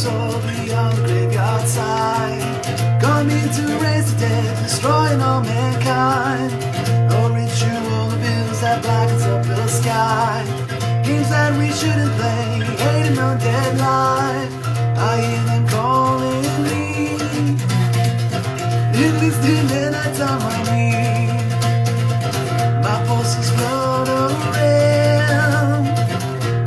soul beyond the graveyard side. Coming to raise the dead, destroying all mankind. A ritual of bills that blackens up the sky. Games that we shouldn't play, hating on deadline. I hear them calling me. Enlisted men, I tell my need. My pulses float around.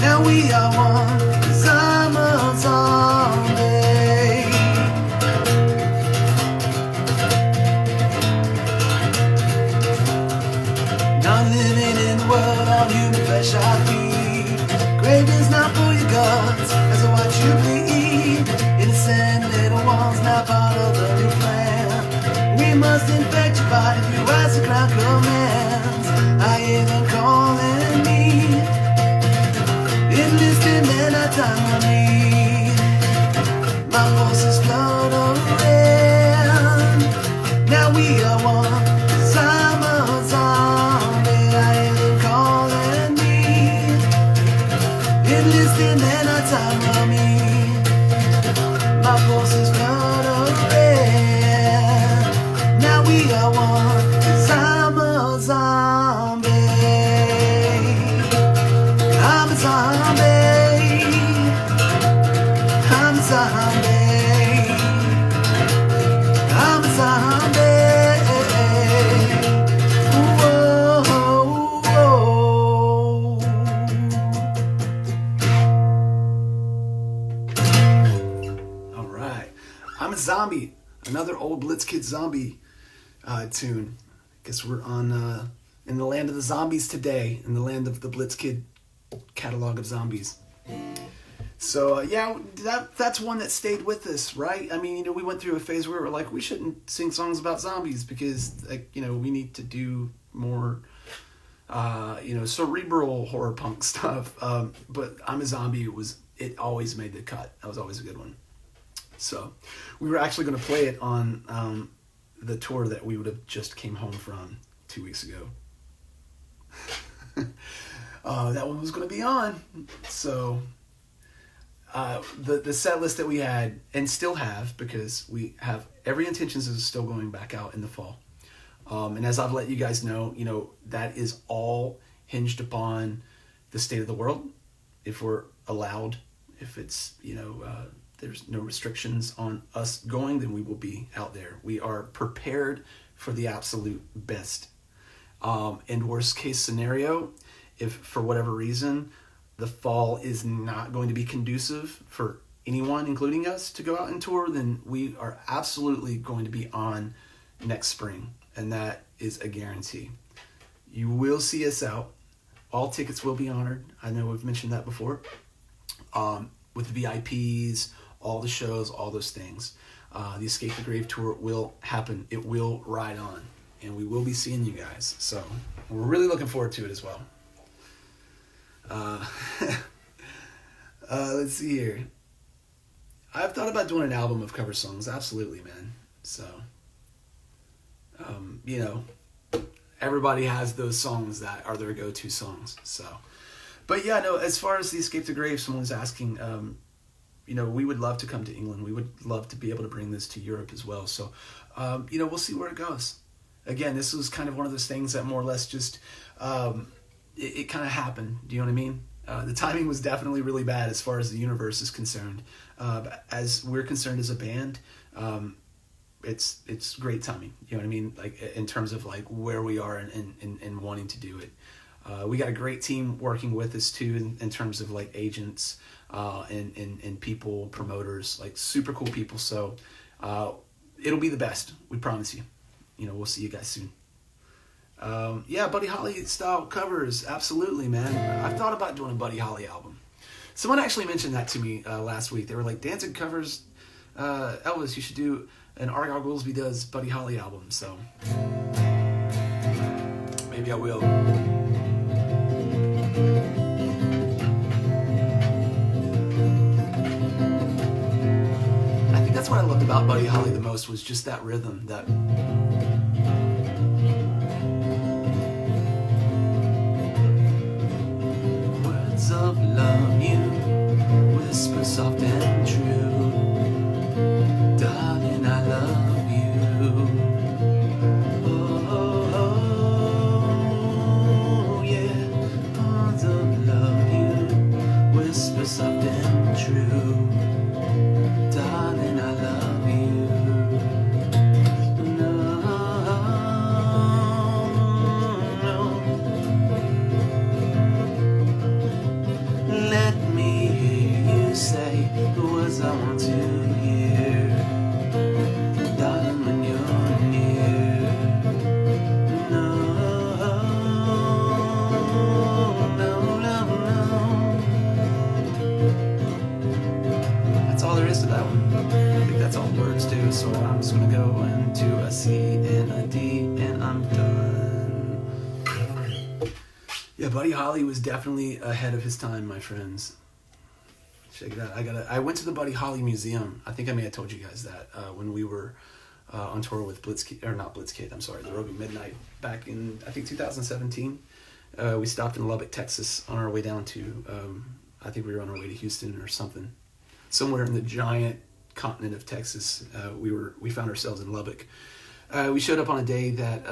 Now we are one, 'cause I'm a zombie. Not living in the world on human flesh I feed. Grave is not for your guts, as I watch you bleed. Innocent little ones, not part of the new plan. We must infect your body through as the crowd commands. I hear them calling me. Enlisted men, I time on me. My pulses float around. Now we are one, 'cause I'm a zombie. I hear them calling me. Enlisted men, I time on me. My pulses float around. Now we are one, 'cause I'm a zombie. I'm a zombie. I'm a zombie. I'm a zombie. Whoa, whoa. All right. I'm a zombie. Another old Blitz Kid zombie tune. Guess we're on in the land of the zombies today, in the land of the Blitz Kid catalog of zombies. So yeah, that's one that stayed with us, right? I mean, we went through a phase where we were like, we shouldn't sing songs about zombies because, like, we need to do more, cerebral horror punk stuff. But I'm a Zombie. It always made the cut. That was always a good one. So we were actually going to play it on the tour that we would have just came home from 2 weeks ago. That one was going to be on. So the set list that we had and still have, because we have every intentions of still going back out in the fall. And as I've let you guys know, that is all hinged upon the state of the world. If we're allowed, if it's, there's no restrictions on us going, then we will be out there. We are prepared for the absolute best. And worst case scenario, if for whatever reason the fall is not going to be conducive for anyone, including us, to go out and tour, then we are absolutely going to be on next spring. And that is a guarantee. You will see us out. All tickets will be honored. I know we've mentioned that before. With the VIPs, all the shows, all those things. The Escape the Grave tour will happen. It will ride on. And we will be seeing you guys. So we're really looking forward to it as well. Let's see here. I've thought about doing an album of cover songs. Absolutely, man. So, everybody has those songs that are their go-to songs. So, but yeah, no, as far as the Escape the Grave, someone's asking, we would love to come to England. We would love to be able to bring this to Europe as well. So, we'll see where it goes. Again, this was kind of one of those things that more or less just, it kind of happened. Do you know what I mean? The timing was definitely really bad as far as the universe is concerned. But as we're concerned as a band, it's great timing. You know what I mean? Like in terms of like where we are and wanting to do it. We got a great team working with us too in terms of like agents and people, promoters, like super cool people. So it'll be the best. We promise you. We'll see you guys soon. Buddy Holly style covers, absolutely, man. I've thought about doing a Buddy Holly album. Someone actually mentioned that to me last week. They were like, Danzig covers Elvis, you should do an Argyle Goolsby does Buddy Holly album. So maybe I will. I think that's what I loved about Buddy Holly the most, was just that rhythm, that of love you whisper soft and true. want to hear, darling, when you're near. No, no, no, no. That's all there is to that one. I think that's all words too, so I'm just gonna go into a C and a D and I'm done. Yeah, Buddy Holly was definitely ahead of his time, my friends. Check it out. I went to the Buddy Holly Museum. I think I may have told you guys that when we were on tour with Blitzkid, or not Blitzkid, I'm sorry, the Roving Midnight back in, I think, 2017. We stopped in Lubbock, Texas on our way down to, I think we were on our way to Houston or something. Somewhere in the giant continent of Texas, we found ourselves in Lubbock. We showed up on a day that,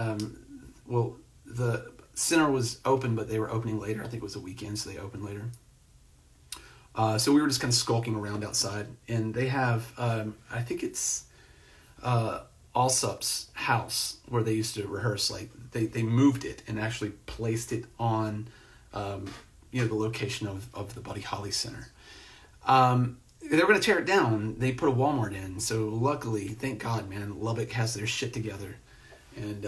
the center was open, but they were opening later. I think it was a weekend, so they opened later. So we were just kind of skulking around outside, and they have, I think it's Allsup's house where they used to rehearse. Like they moved it and actually placed it on, the location of the Buddy Holly Center. They were going to tear it down. They put a Walmart in. So luckily, thank God, man, Lubbock has their shit together, and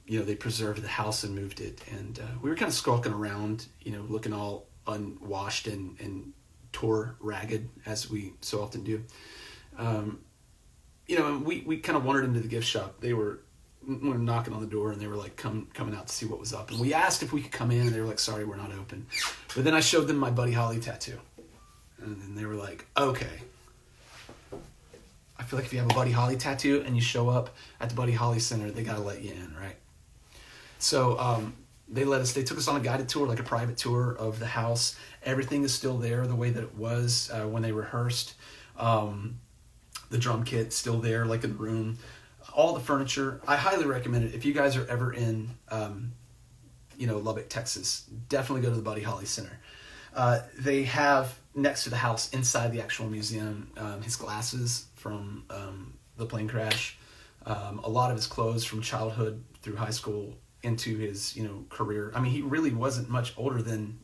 they preserved the house and moved it. And we were kind of skulking around, looking all unwashed and tore ragged, as we so often do. And we kind of wandered into the gift shop. We were knocking on the door, and they were like coming out to see what was up. And we asked if we could come in, and they were like, sorry, we're not open. But then I showed them my Buddy Holly tattoo. And then they were like, okay. I feel like if you have a Buddy Holly tattoo and you show up at the Buddy Holly Center, they got to let you in, right? So they took us on a guided tour, like a private tour of the house. Everything is still there the way that it was when they rehearsed. The drum kit's still there, like in the room. All the furniture. I highly recommend it. If you guys are ever in, Lubbock, Texas, definitely go to the Buddy Holly Center. They have next to the house, inside the actual museum, his glasses from the plane crash, a lot of his clothes from childhood through high school into his, career. I mean, he really wasn't much older than,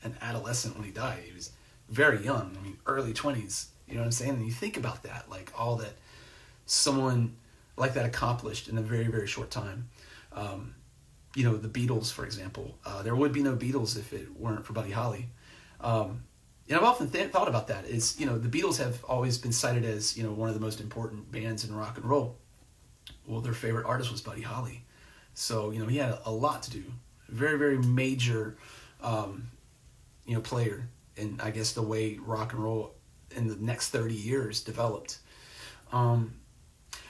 an adolescent when he died. He was very young. I mean, early 20s, you know what I'm saying? And you think about that, like all that someone like that accomplished in a very, very short time. The Beatles, for example, there would be no Beatles if it weren't for Buddy Holly. I've often thought about that. Is the Beatles have always been cited as one of the most important bands in rock and roll. Well, their favorite artist was Buddy Holly, so he had a lot to do. Very, very major, player in, I guess, the way rock and roll in the next 30 years developed. And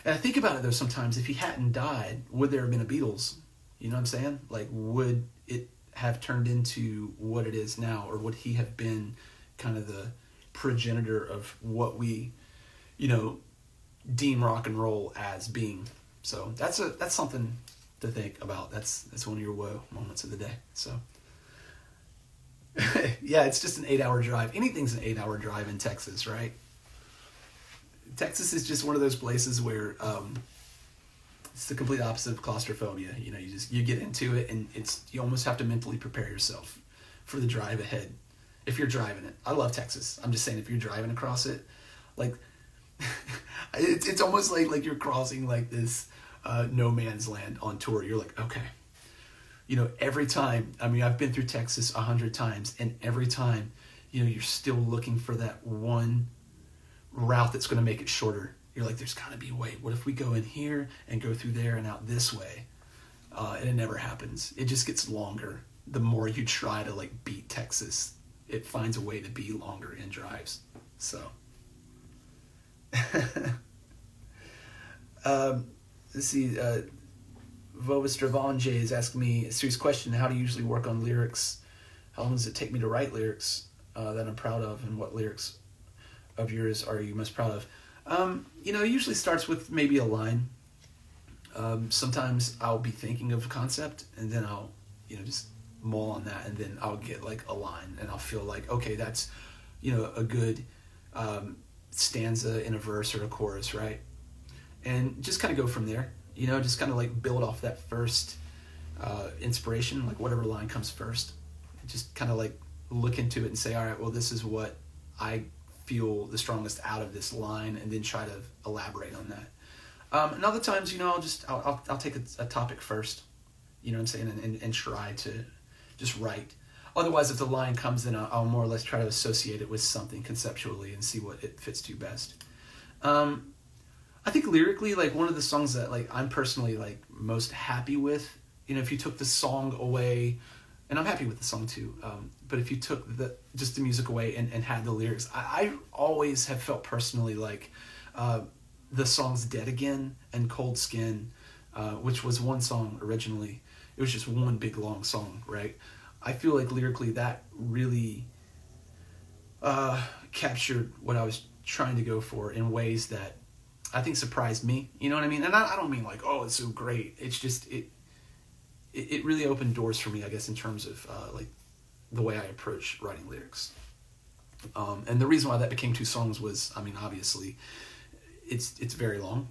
I think about it though sometimes. If he hadn't died, would there have been a Beatles? You know what I'm saying? Like, would it have turned into what it is now, or would he have been kind of the progenitor of what we, deem rock and roll as being? So that's something to think about. That's one of your whoa moments of the day. So yeah, it's just an 8-hour drive. Anything's an 8-hour drive in Texas, right? Texas is just one of those places where it's the complete opposite of claustrophobia. You get into it, and you almost have to mentally prepare yourself for the drive ahead. If you're driving it, I love Texas. I'm just saying, if you're driving across it, like it's almost like you're crossing like this no man's land on tour. You're like, okay, every time. I mean, I've been through Texas 100 times, and every time, you're still looking for that one route that's going to make it shorter. You're like, there's got to be a way. What if we go in here and go through there and out this way? And it never happens. It just gets longer. The more you try to beat Texas, it finds a way to be longer in drives. So, let's see. Vovistravanje is asking me a serious question. How do you usually work on lyrics? How long does it take me to write lyrics that I'm proud of? And what lyrics of yours are you most proud of? It usually starts with maybe a line. Sometimes I'll be thinking of a concept, and then I'll, just mull on that, and then I'll get a line, and I'll feel like, okay, that's, a good stanza in a verse or a chorus, right? And just kind of go from there, just kind of build off that first inspiration, whatever line comes first. Just kind of look into it and say, all right, well, this is what I feel the strongest out of this line and then try to elaborate on that. And other times, I'll take a topic first, you know what I'm saying, and try to just write. Otherwise, if the line comes in, I'll more or less try to associate it with something conceptually and see what it fits to best. I think lyrically, like, one of the songs that, like, I'm personally, like, most happy with, if you took the song away, and I'm happy with the song too, but if you took just the music away and had the lyrics, I always have felt personally like the songs Dead Again and Cold Skin, which was one song originally. It was just one big long song, right? I feel like lyrically that really captured what I was trying to go for in ways that I think surprised me. You know what I mean? And I don't mean like, oh, it's so great. It's just, it really opened doors for me, I guess, in terms of like the way I approach writing lyrics. And the reason why that became 2 songs was, I mean, obviously, it's very long.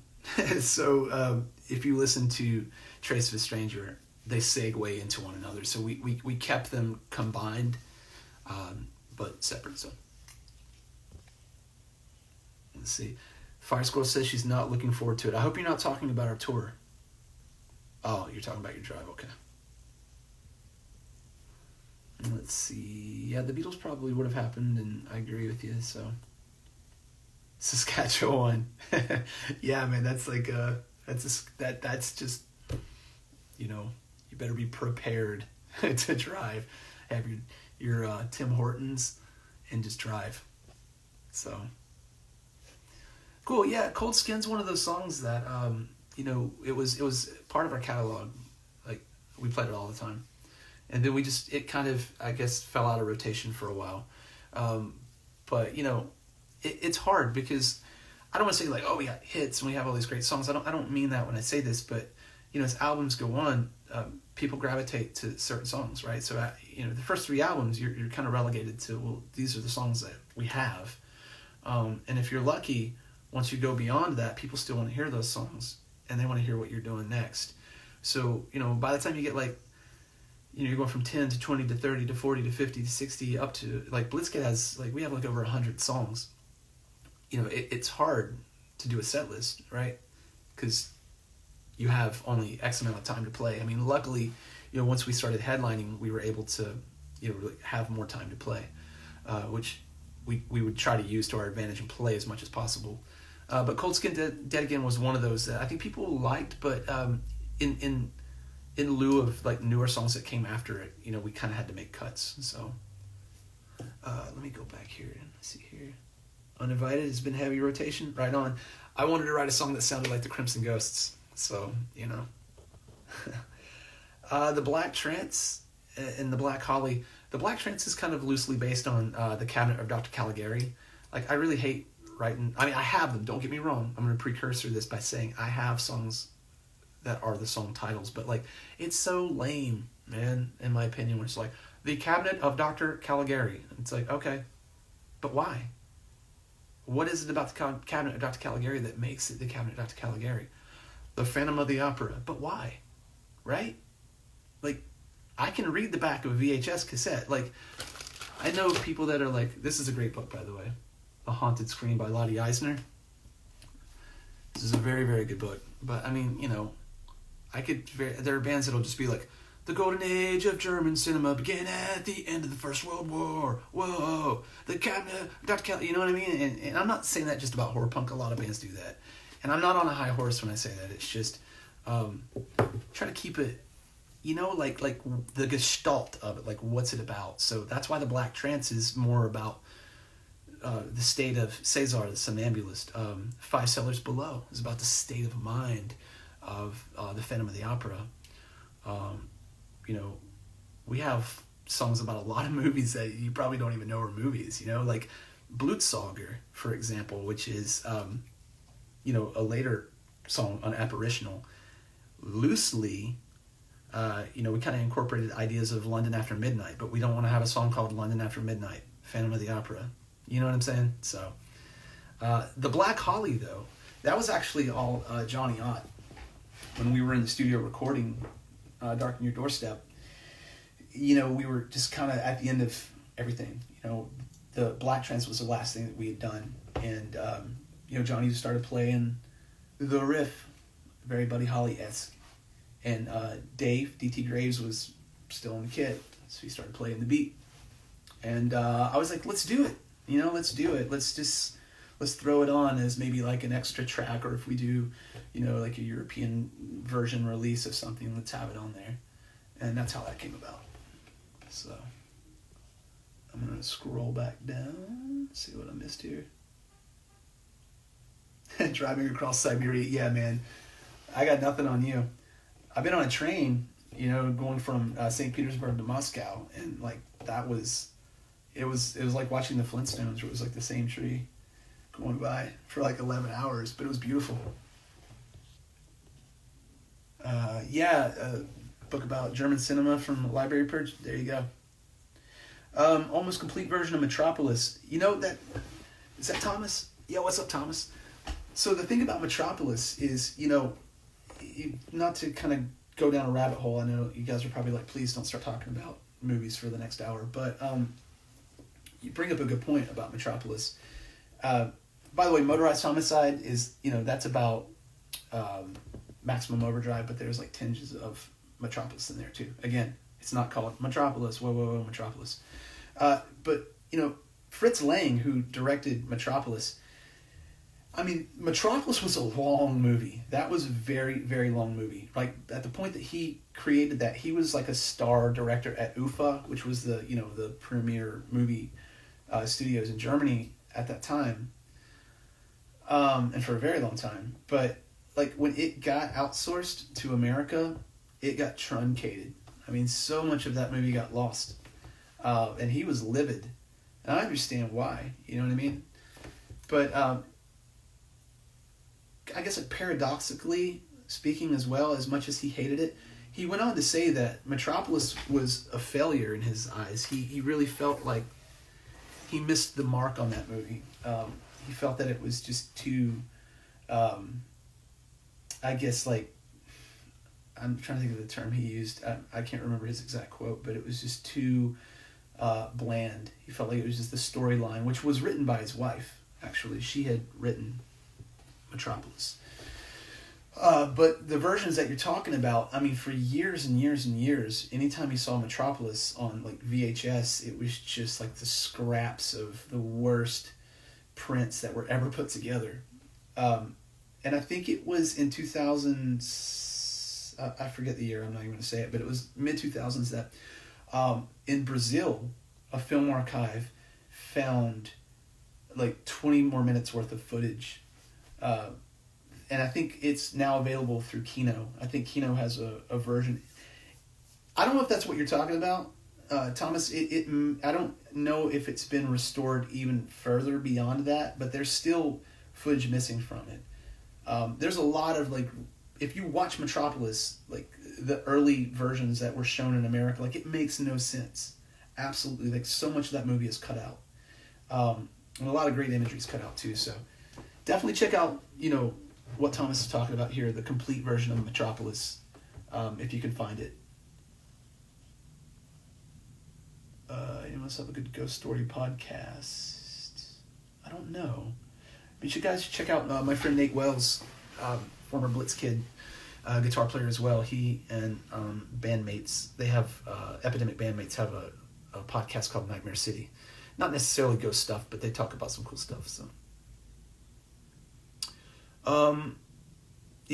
So if you listen to Trace of a Stranger, they segue into one another. So we kept them combined, but separate. So let's see. Fire Squirrel says she's not looking forward to it. I hope you're not talking about our tour. Oh, you're talking about your drive, okay. And let's see. Yeah, the Beatles probably would have happened, and I agree with you, so. Saskatchewan. Yeah, man, that's like, that's just, you better be prepared to drive. Have your Tim Hortons and just drive. So. Cool, yeah, Cold Skin's one of those songs that, it was part of our catalog. Like, we played it all the time. And then it kind of, I guess, fell out of rotation for a while. But, it's hard because I don't want to say like, oh, we got hits and we have all these great songs. I don't mean that when I say this, but, as albums go on, people gravitate to certain songs, right? So, the first 3 albums, you're kind of relegated to, well, these are the songs that we have. And if you're lucky, once you go beyond that, people still want to hear those songs and they want to hear what you're doing next. So, by the time you get like, you're going from 10 to 20 to 30 to 40 to 50 to 60 up to, like, Blitzkid has, like, we have like over 100 songs. It's hard to do a set list, right? Because you have only X amount of time to play. I mean, luckily, once we started headlining, we were able to, really have more time to play, which we would try to use to our advantage and play as much as possible. But Cold Skin Dead Again was one of those that I think people liked, but in lieu of like newer songs that came after it, we kind of had to make cuts. So let me go back here and see here. Uninvited has been heavy rotation. Right on. I wanted to write a song that sounded like the Crimson Ghosts. So, the Black Trance and the Black Holly. The Black Trance is kind of loosely based on the Cabinet of Dr. Caligari. Like, I really hate writing. I mean, I have them. Don't get me wrong. I'm going to precursor this by saying I have songs that are the song titles, but like, it's so lame, man, in my opinion, when it's like the Cabinet of Dr. Caligari. It's like, okay, but why? What is it about the Cabinet of Dr. Caligari that makes it the Cabinet of Dr. Caligari? The Phantom of the Opera, but why? Right? Like, I can read the back of a VHS cassette. Like, I know people that are like, this is a great book, by the way, The Haunted Screen by Lottie Eisner. This is a very, very good book. But, I mean, there are bands that'll just be like, the golden age of German cinema began at the end of the First World War. Whoa, the Cabinet, Dr. Kelly, you know what I mean? And I'm not saying that just about horror punk. A lot of bands do that. And I'm not on a high horse when I say that. It's just try to keep it, like the gestalt of it, like what's it about. So that's why the Black Trance is more about the state of Cesar, the somnambulist. 5 Cellars Below is about the state of mind of the Phantom of the Opera. We have songs about a lot of movies that you probably don't even know are movies, like Blutsauger, for example, which is, a later song on Apparitional. Loosely, we kind of incorporated ideas of London After Midnight, but we don't want to have a song called London After Midnight, Phantom of the Opera. You know what I'm saying? So, the Black Holly, though, that was actually all Johnny Ott. When we were in the studio recording Dark on Your Doorstep, we were just kind of at the end of everything. the Black Trance was the last thing that we had done, and Johnny started playing the riff, very Buddy Holly-esque, and Dave DT Graves was still in the kit, so he started playing the beat, and I was like, let's do it, let's do it, let's throw it on as maybe like an extra track, or if we do, like a European version release of something, let's have it on there. And that's how that came about. So I'm going to scroll back down, see what I missed here. Driving across Siberia. Yeah, man, I got nothing on you. I've been on a train, going from St. Petersburg to Moscow, and like it was like watching the Flintstones, where it was like the same tree going by for like 11 hours, but it was beautiful. Book about German cinema from Library Purge. There you go. Almost complete version of Metropolis. Is that Thomas? Yeah, what's up, Thomas? So the thing about Metropolis is, not to kind of go down a rabbit hole. I know you guys are probably like, please don't start talking about movies for the next hour. But you bring up a good point about Metropolis. By the way, Motorized Homicide is, that's about Maximum Overdrive, but there's like tinges of Metropolis in there too. Again, it's not called Metropolis. Whoa, Metropolis. But Fritz Lang, who directed Metropolis. I mean, Metropolis was a long movie. That was a very, very long movie. Like at the point that he created that, he was like a star director at UFA, which was the the premier movie studios in Germany at that time, and for a very long time. But like when it got outsourced to America, it got truncated. I mean, so much of that movie got lost. And he was livid. And I understand why, you know what I mean? But I guess like paradoxically speaking as well, as much as he hated it, he went on to say that Metropolis was a failure in his eyes. He really felt like he missed the mark on that movie. He felt that it was just too... I guess like, I'm trying to think of the term he used. I can't remember his exact quote, but it was just too bland. He felt like it was just the storyline, which was written by his wife, actually. She had written Metropolis. But the versions that you're talking about, I mean, for years and years and years, anytime you saw Metropolis on like VHS, it was just like the scraps of the worst prints that were ever put together. And I think it was in 2000, I forget the year, I'm not even going to say it, but it was mid-2000s that in Brazil, a film archive found like 20 more minutes worth of footage. And I think it's now available through Kino. I think Kino has a version. I don't know if that's what you're talking about, Thomas. I don't know if it's been restored even further beyond that, but there's still footage missing from it. There's a lot of like, if you watch Metropolis, like the early versions that were shown in America, like it makes no sense. Absolutely, like so much of that movie is cut out, and a lot of great imagery is cut out too. So definitely check out what Thomas is talking about here, the complete version of Metropolis, if you can find it. You must have a good ghost story podcast. I don't know. But you guys should check out my friend Nate Wells, former Blitz Kid, guitar player as well. He and bandmates, they have, Epidemic Bandmates have a podcast called Nightmare City. Not necessarily ghost stuff, but they talk about some cool stuff. So, the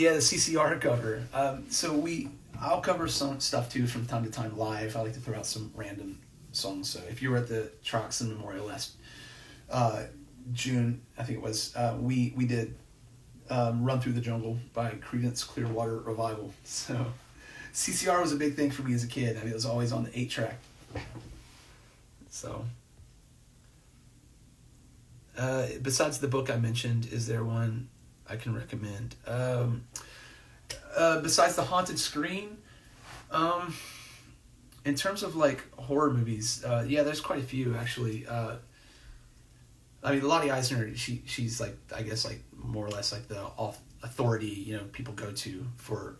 CCR cover. I'll cover some stuff too from time to time live. I like to throw out some random songs. So if you were at the Troxon Memorial last June, I think it was, we did Run Through the Jungle by Creedence Clearwater Revival. So CCR was a big thing for me as a kid. I mean, it was always on the 8-track. So besides the book I mentioned, is there one I can recommend? Besides The Haunted Screen, in terms of like horror movies, there's quite a few actually. I mean, Lottie Eisner, she's like, I guess like more or less like the authority, people go to for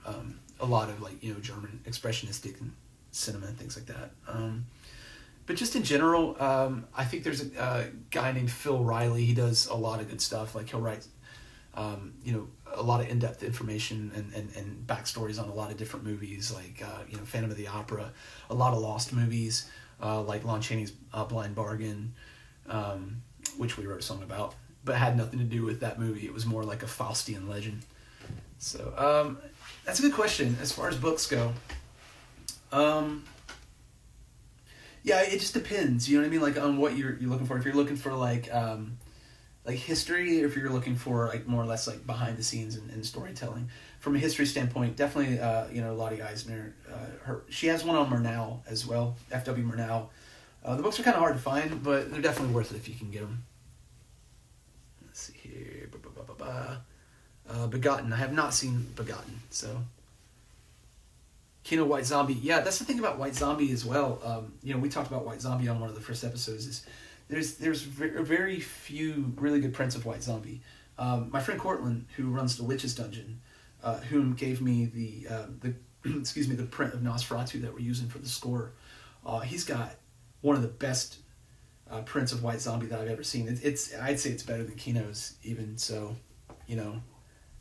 a lot of like, German expressionistic cinema and things like that. But just in general, I think there's a guy named Phil Riley. He does a lot of good stuff. Like he'll write, a lot of in-depth information and backstories on a lot of different movies, like Phantom of the Opera, a lot of lost movies, like Lon Chaney's Blind Bargain, which we wrote a song about, but had nothing to do with that movie. It was more like a Faustian legend. So that's a good question as far as books go. Yeah, it just depends. You know what I mean? Like on what you're looking for. If you're looking for like history, or if you're looking for like more or less like behind the scenes and storytelling. From a history standpoint, definitely Lottie Eisner. She has one on Murnau as well, F.W. Murnau. The books are kind of hard to find, but they're definitely worth it if you can get them. Let's see here. Begotten. I have not seen Begotten, so. Kino White Zombie. Yeah, that's the thing about White Zombie as well. We talked about White Zombie on one of the first episodes. Is there's very few really good prints of White Zombie. My friend Cortland, who runs the Witches Dungeon, whom gave me the the print of Nosferatu that we're using for the score. He's got one of the best prints of White Zombie that I've ever seen. I'd say it's better than Kino's even. So,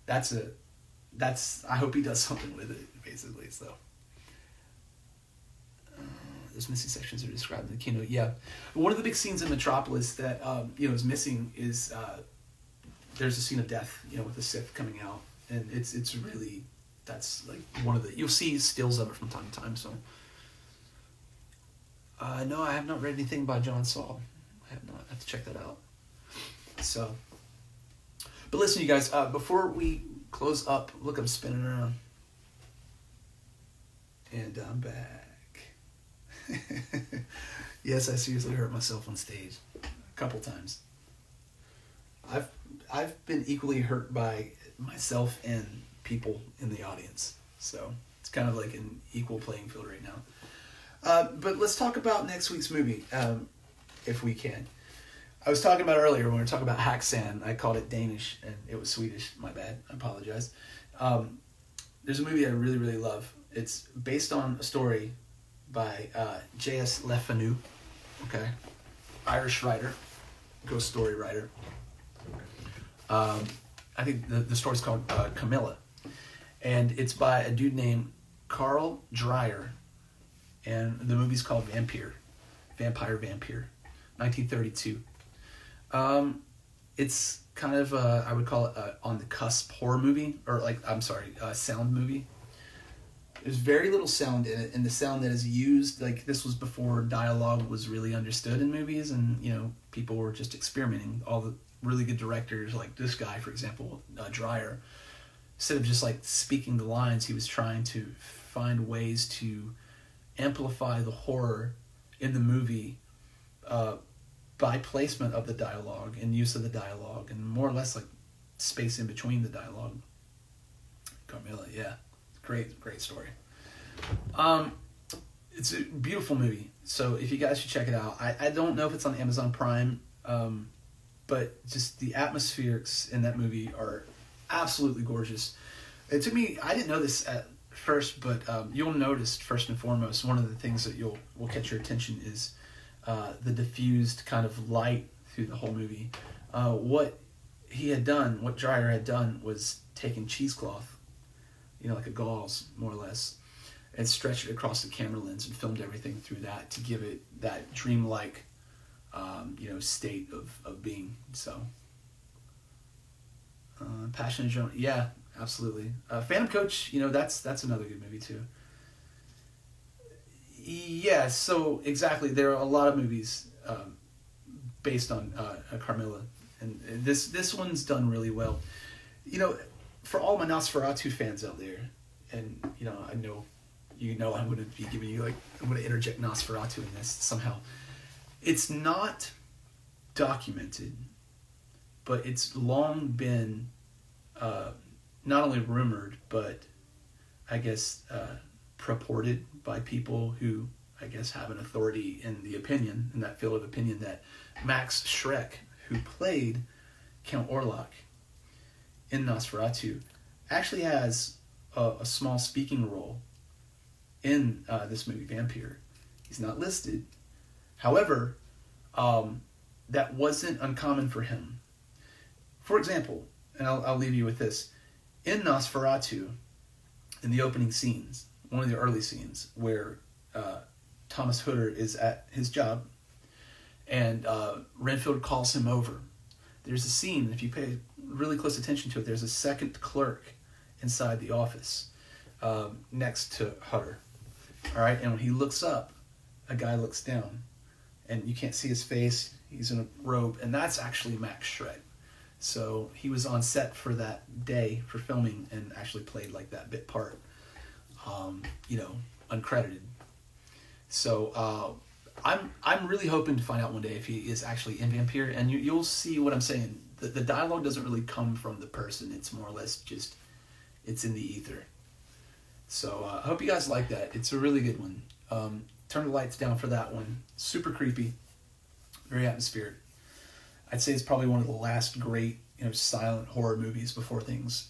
that's I hope he does something with it basically. So. Those missing sections are described in the keynote. Yeah, one of the big scenes in Metropolis that is missing is there's a scene of death, with the Sith coming out, and it's really, that's like one of the, you'll see stills of it from time to time. So no, I have not read anything by John Saul. I have to check that out. So, but listen, you guys, before we close up, look, I'm spinning around, and I'm back. Yes, I seriously hurt myself on stage a couple times. I've been equally hurt by myself and people in the audience, so it's kind of like an equal playing field right now. But let's talk about next week's movie, if we can. I was talking about earlier when we were talking about Haxan. I called it Danish and it was Swedish. My bad. I apologize. There's a movie I really, really love. It's based on a story by J.S. Le Fanu, okay, Irish writer, ghost story writer. I think the story's called Camilla, and it's by a dude named Carl Dreyer, and the movie's called Vampire, 1932. It's kind of I would call it on the cusp horror movie, or sound movie. There's very little sound in it, and the sound that is used, like, this was before dialogue was really understood in movies, and, people were just experimenting. All the really good directors, like this guy, for example, Dreyer, instead of just, like, speaking the lines, he was trying to find ways to amplify the horror in the movie by placement of the dialogue and use of the dialogue, and more or less, like, space in between the dialogue. Carmilla, yeah. Great story. It's a beautiful movie, so if you guys should check it out. I don't know if it's on Amazon Prime, but just the atmospherics in that movie are absolutely gorgeous. It took me, I didn't know this at first, but you'll notice first and foremost, one of the things that will catch your attention is the diffused kind of light through the whole movie. What Dreyer had done was taken cheesecloth, like a gauze, more or less, and stretched it across the camera lens and filmed everything through that to give it that dreamlike, state of being. So, Passion and Joan, yeah, absolutely. Phantom Coach, that's another good movie too. Yeah, so exactly, there are a lot of movies based on Carmilla, and this one's done really well. For all my Nosferatu fans out there, and I know I'm going to be giving you, I'm going to interject Nosferatu in this somehow. It's not documented, but it's long been not only rumored, but I guess purported by people who I guess have an authority in that field of opinion, that Max Schreck, who played Count Orlok in Nosferatu, actually has a small speaking role in this movie Vampire. He's not listed, However, that wasn't uncommon for him. For example, and I'll leave you with this, in Nosferatu, in the opening scenes, one of the early scenes where Thomas Hooder is at his job and Renfield calls him over. There's a scene, if you pay really close attention to it, there's a second clerk inside the office next to Hooder. All right, and when he looks up, a guy looks down, and you can't see his face. He's in a robe, and that's actually Max Shred. So he was on set for that day for filming and actually played like that bit part, uncredited. So I'm really hoping to find out one day if he is actually in Vampire, and you'll see what I'm saying. The dialogue doesn't really come from the person. It's more or less just, it's in the ether. So I hope you guys like that. It's a really good one. Turn the lights down for that one. Super creepy, very atmospheric. I'd say it's probably one of the last great, silent horror movies before things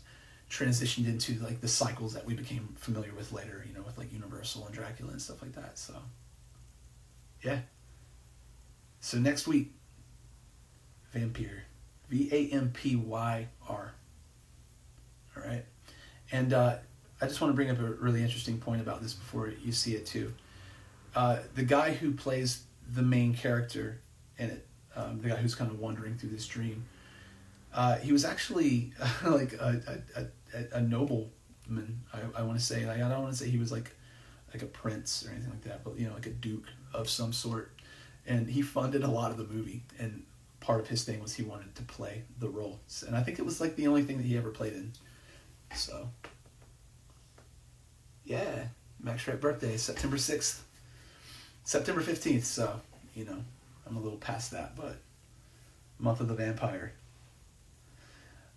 transitioned into like the cycles that we became familiar with later, with like Universal and Dracula and stuff like that. So, yeah. So next week, Vampire, Vampyr. All right, and I just want to bring up a really interesting point about this before you see it too. The guy who plays the main character in it, the guy who's kind of wandering through this dream, he was actually like a nobleman. I want to say, I don't want to say he was like a prince or anything like that, but like a duke of some sort. And he funded a lot of the movie, and part of his thing was he wanted to play the roles, and I think it was like the only thing that he ever played in. So, yeah, Max Shred's birthday is September 6th. September 15th, so, I'm a little past that, but month of the vampire.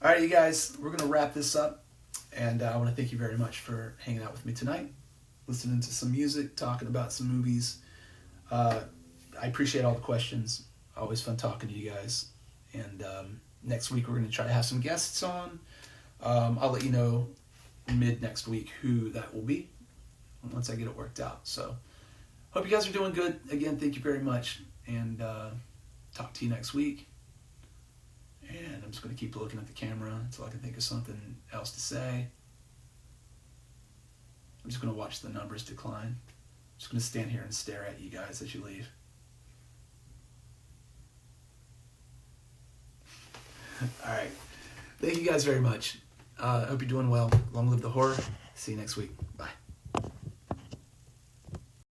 All right, you guys, we're going to wrap this up, and I want to thank you very much for hanging out with me tonight, listening to some music, talking about some movies. I appreciate all the questions. Always fun talking to you guys. And next week, we're going to try to have some guests on. I'll let you know mid next week who that will be once I get it worked out. So, hope you guys are doing good. Again, thank you very much. And talk to you next week. And I'm just going to keep looking at the camera until I can think of something else to say. I'm just going to watch the numbers decline. I'm just going to stand here and stare at you guys as you leave. All right. Thank you guys very much. I hope you're doing well. Long live the horror. See you next week. Bye.